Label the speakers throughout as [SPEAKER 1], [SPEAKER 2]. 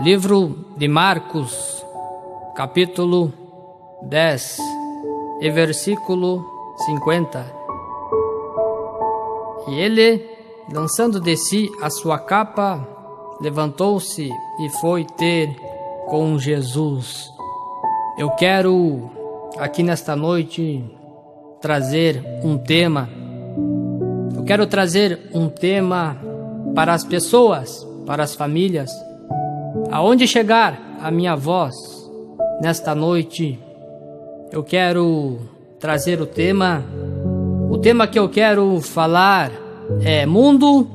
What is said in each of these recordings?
[SPEAKER 1] Livro de Marcos, capítulo 10, e versículo 50. E ele, lançando de si a sua capa, levantou-se e foi ter com Jesus. Eu quero, aqui nesta noite, trazer um tema. Eu quero trazer um tema para as pessoas, para as famílias. Aonde chegar a minha voz nesta noite, eu quero trazer o tema que eu quero falar é mundo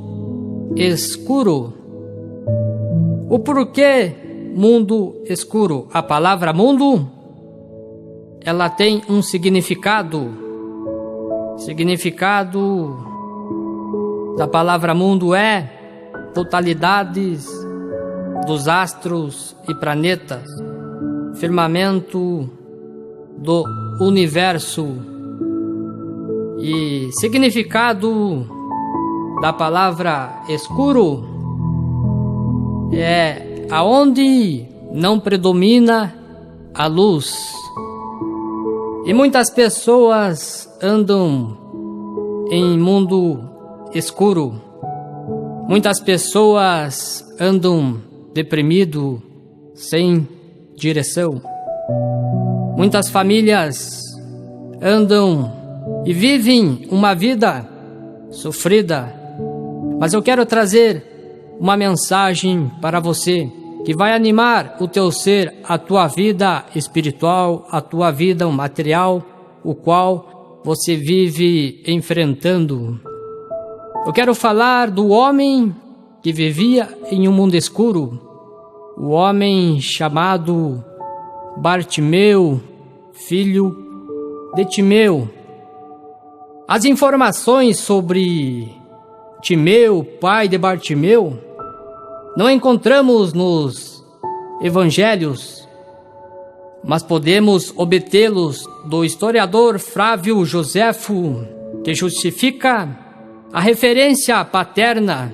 [SPEAKER 1] escuro. O porquê mundo escuro? A palavra mundo, ela tem um significado. Significado da palavra mundo é totalidades dos astros e planetas, firmamento do universo. E significado da palavra escuro é aonde não predomina a luz. E muitas pessoas andam em mundo escuro. Muitas pessoas andam deprimido, sem direção. Muitas famílias andam e vivem uma vida sofrida. Mas eu quero trazer uma mensagem para você que vai animar o teu ser, a tua vida espiritual, a tua vida material, o qual você vive enfrentando. Eu quero falar do homem que vivia em um mundo escuro, o homem chamado Bartimeu, filho de Timeu. As informações sobre Timeu, pai de Bartimeu, não encontramos nos evangelhos, mas podemos obtê-los do historiador Flávio Joséfo, que justifica a referência paterna.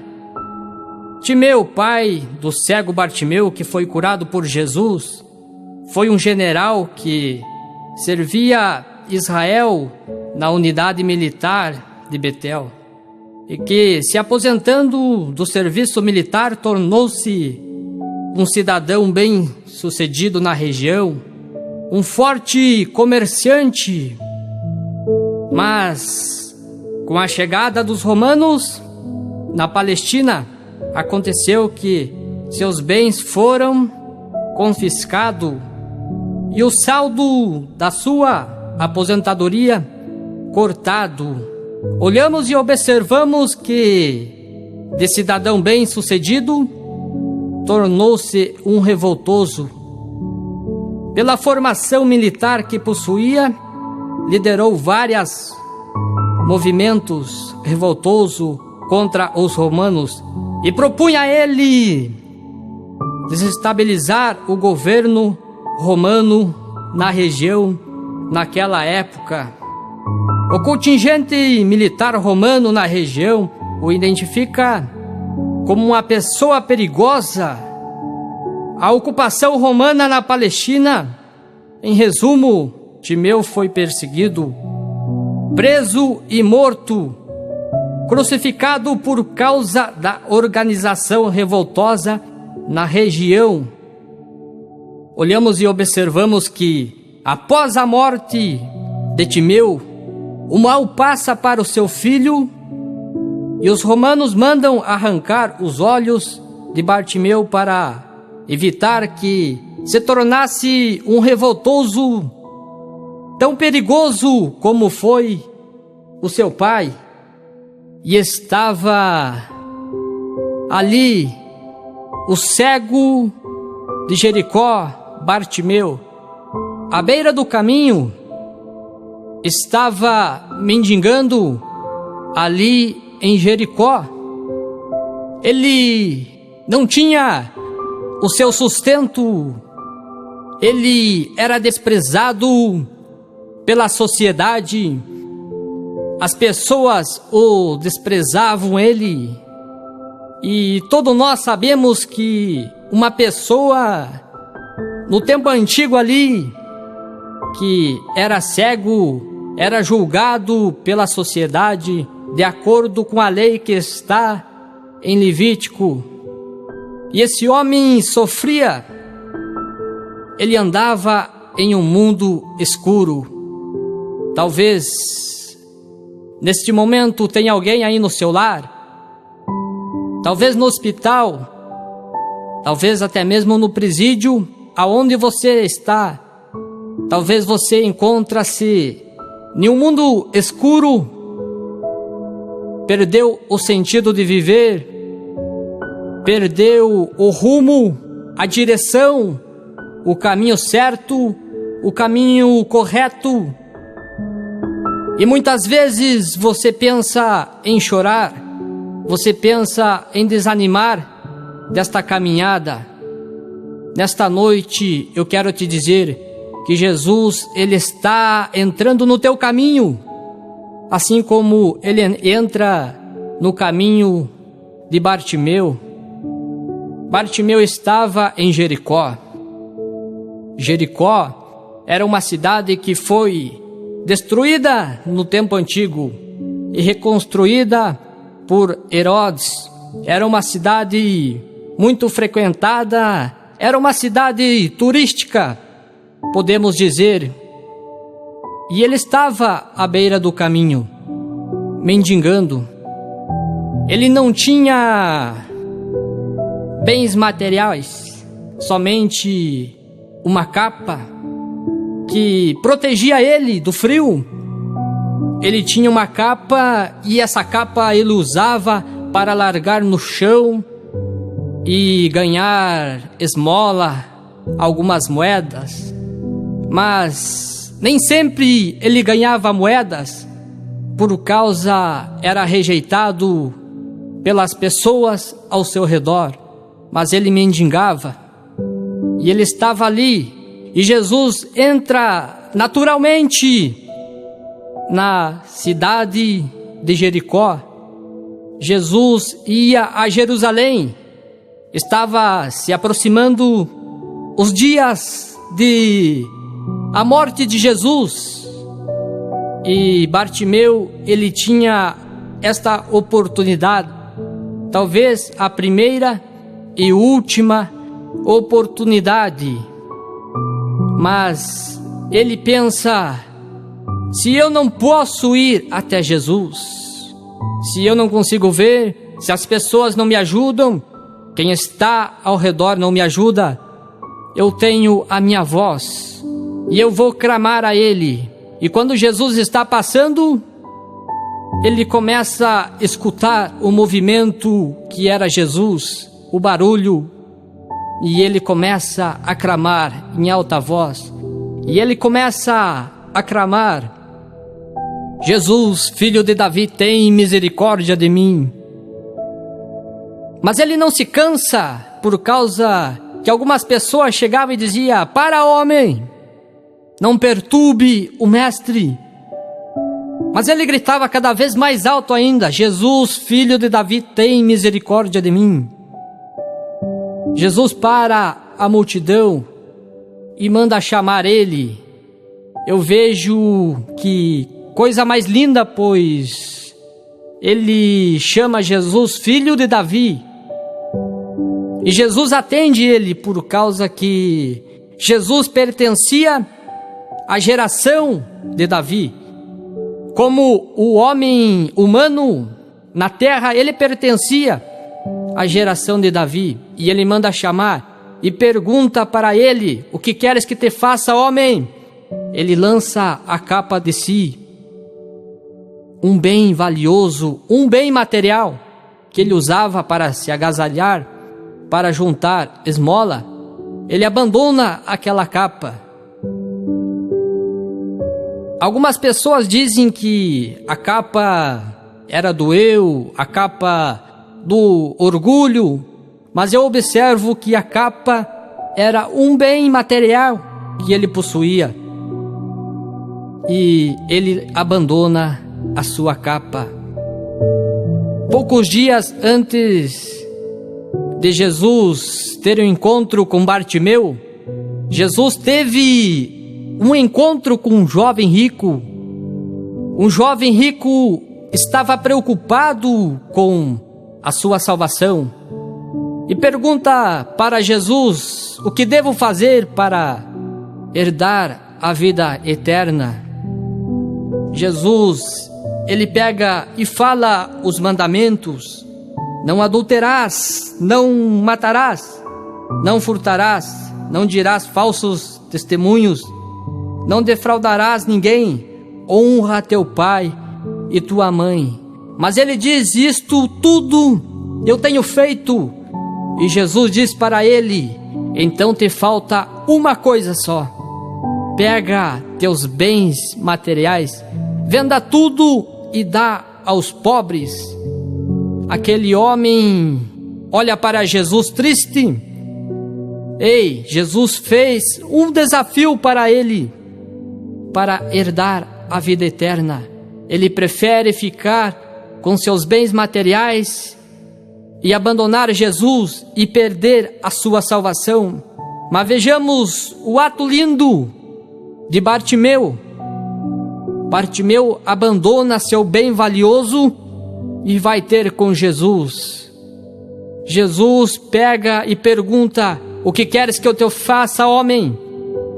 [SPEAKER 1] Timeu, pai do cego Bartimeu, que foi curado por Jesus, foi um general que servia Israel na unidade militar de Betel e que, se aposentando do serviço militar, tornou-se um cidadão bem-sucedido na região, um forte comerciante. Mas, com a chegada dos romanos na Palestina, aconteceu que seus bens foram confiscados e o saldo da sua aposentadoria cortado. Olhamos e observamos que, de cidadão bem-sucedido, tornou-se um revoltoso. Pela formação militar que possuía, liderou vários movimentos revoltosos contra os romanos e propunha a ele desestabilizar o governo romano na região naquela época. O contingente militar romano na região o identifica como uma pessoa perigosa. A ocupação romana na Palestina, em resumo, Timeu foi perseguido, preso e morto, crucificado por causa da organização revoltosa na região. Olhamos e observamos que, após a morte de Timeu, o mal passa para o seu filho e os romanos mandam arrancar os olhos de Bartimeu para evitar que se tornasse um revoltoso tão perigoso como foi o seu pai. E estava ali o cego de Jericó, Bartimeu, à beira do caminho, estava mendigando ali em Jericó. Ele não tinha o seu sustento, ele era desprezado pela sociedade. as pessoas o desprezavam ele. E todos nós sabemos que uma pessoa, no tempo antigo ali, que era cego, era julgado pela sociedade de acordo com a lei que está em Levítico. E esse homem sofria, ele andava em um mundo escuro. Talvez neste momento tenha alguém aí no seu lar, talvez no hospital, talvez até mesmo no presídio aonde você está. Talvez você encontra-se em um mundo escuro, perdeu o sentido de viver, perdeu o rumo, a direção, o caminho certo, o caminho correto. E muitas vezes você pensa em chorar, você pensa em desanimar desta caminhada. Nesta noite eu quero te dizer que Jesus, ele está entrando no teu caminho, assim como ele entra no caminho de Bartimeu. Bartimeu estava em Jericó. Jericó era uma cidade que foi destruída no tempo antigo e reconstruída por Herodes. Era uma cidade muito frequentada, era uma cidade turística, podemos dizer. E ele estava à beira do caminho, mendigando. Ele não tinha bens materiais, somente uma capa que protegia ele do frio. Ele tinha uma capa e essa capa ele usava para largar no chão e ganhar esmola, algumas moedas. Mas nem sempre ele ganhava moedas, por causa era rejeitado pelas pessoas ao seu redor. Mas ele mendigava e ele estava ali. E Jesus entra naturalmente na cidade de Jericó. Jesus ia a Jerusalém. Estava se aproximando os dias de a morte de Jesus. E Bartimeu, ele tinha esta oportunidade, talvez a primeira e última oportunidade. Mas ele pensa: se eu não posso ir até Jesus, se eu não consigo ver, se as pessoas não me ajudam, quem está ao redor não me ajuda, eu tenho a minha voz e eu vou clamar a ele. E quando Jesus está passando, ele começa a escutar o movimento que era Jesus, o barulho, e ele começa a clamar em alta voz. E ele começa a clamar: Jesus, filho de Davi, tem misericórdia de mim. Mas ele não se cansa, por causa que algumas pessoas chegavam e diziam: para, homem, não perturbe o mestre. Mas ele gritava cada vez mais alto ainda: Jesus, filho de Davi, tem misericórdia de mim. Jesus para a multidão e manda chamar ele. Eu vejo que coisa mais linda, pois ele chama Jesus filho de Davi. E Jesus atende ele por causa que Jesus pertencia à geração de Davi. Como o homem humano na terra, ele pertencia à geração de Davi. E ele manda chamar e pergunta para ele: o que queres que te faça, homem? Ele lança a capa de si, um bem valioso, um bem material que ele usava para se agasalhar, para juntar esmola. Ele abandona aquela capa. Algumas pessoas dizem que a capa era do eu, a capa do orgulho, mas eu observo que a capa era um bem material que ele possuía. E ele abandona a sua capa. Poucos dias antes de Jesus ter um encontro com Bartimeu, Jesus teve um encontro com um jovem rico. Um jovem rico estava preocupado com a sua salvação e pergunta para Jesus: o que devo fazer para herdar a vida eterna? Jesus, ele pega e fala os mandamentos: não adulterarás, não matarás, não furtarás, não dirás falsos testemunhos, não defraudarás ninguém, honra teu pai e tua mãe. Mas ele diz: isto tudo eu tenho feito. E Jesus diz para ele: então te falta uma coisa só. Pega teus bens materiais, venda tudo e dá aos pobres. Aquele homem olha para Jesus triste. Ei, Jesus fez um desafio para ele, para herdar a vida eterna. Ele prefere ficar com seus bens materiais e abandonar Jesus e perder a sua salvação. Mas vejamos o ato lindo de Bartimeu. Bartimeu abandona seu bem valioso e vai ter com Jesus. Jesus pega e pergunta: o que queres que eu te faça, homem?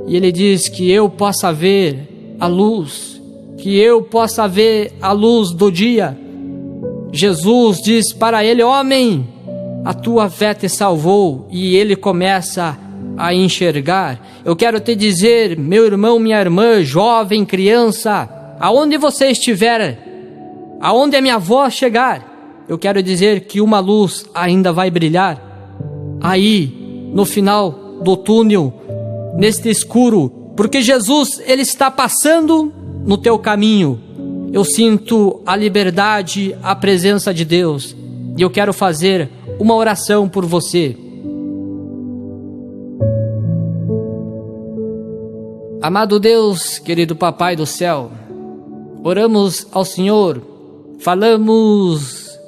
[SPEAKER 1] E ele diz: que eu possa ver a luz, que eu possa ver a luz do dia. Jesus diz para ele: homem, a tua fé te salvou. E ele começa a enxergar. Eu quero te dizer, meu irmão, minha irmã, jovem, criança, aonde você estiver, aonde a minha voz chegar, eu quero dizer que uma luz ainda vai brilhar. Aí, no final do túnel, neste escuro, porque Jesus, ele está passando no teu caminho. Eu sinto a liberdade, a presença de Deus, e eu quero fazer uma oração por você. Amado Deus, querido Papai do céu, oramos ao Senhor, falamos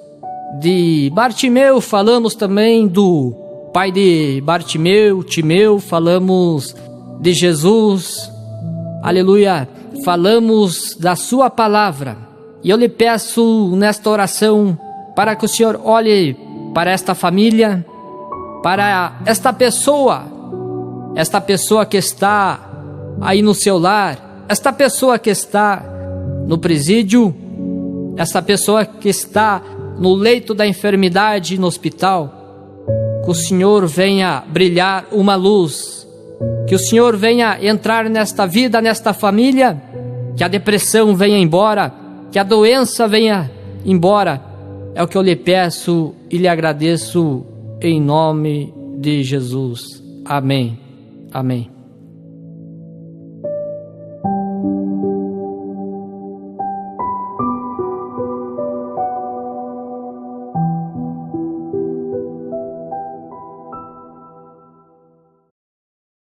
[SPEAKER 1] de Bartimeu, falamos também do pai de Bartimeu, Timeu, falamos de Jesus, aleluia, falamos da sua palavra. E eu lhe peço nesta oração para que o Senhor olhe para esta família, para esta pessoa que está aí no seu lar, esta pessoa que está no presídio, esta pessoa que está no leito da enfermidade no hospital. Que o Senhor venha brilhar uma luz, que o Senhor venha entrar nesta vida, nesta família, que a depressão venha embora, que a doença venha embora. É o que eu lhe peço e lhe agradeço em nome de Jesus. Amém. Amém.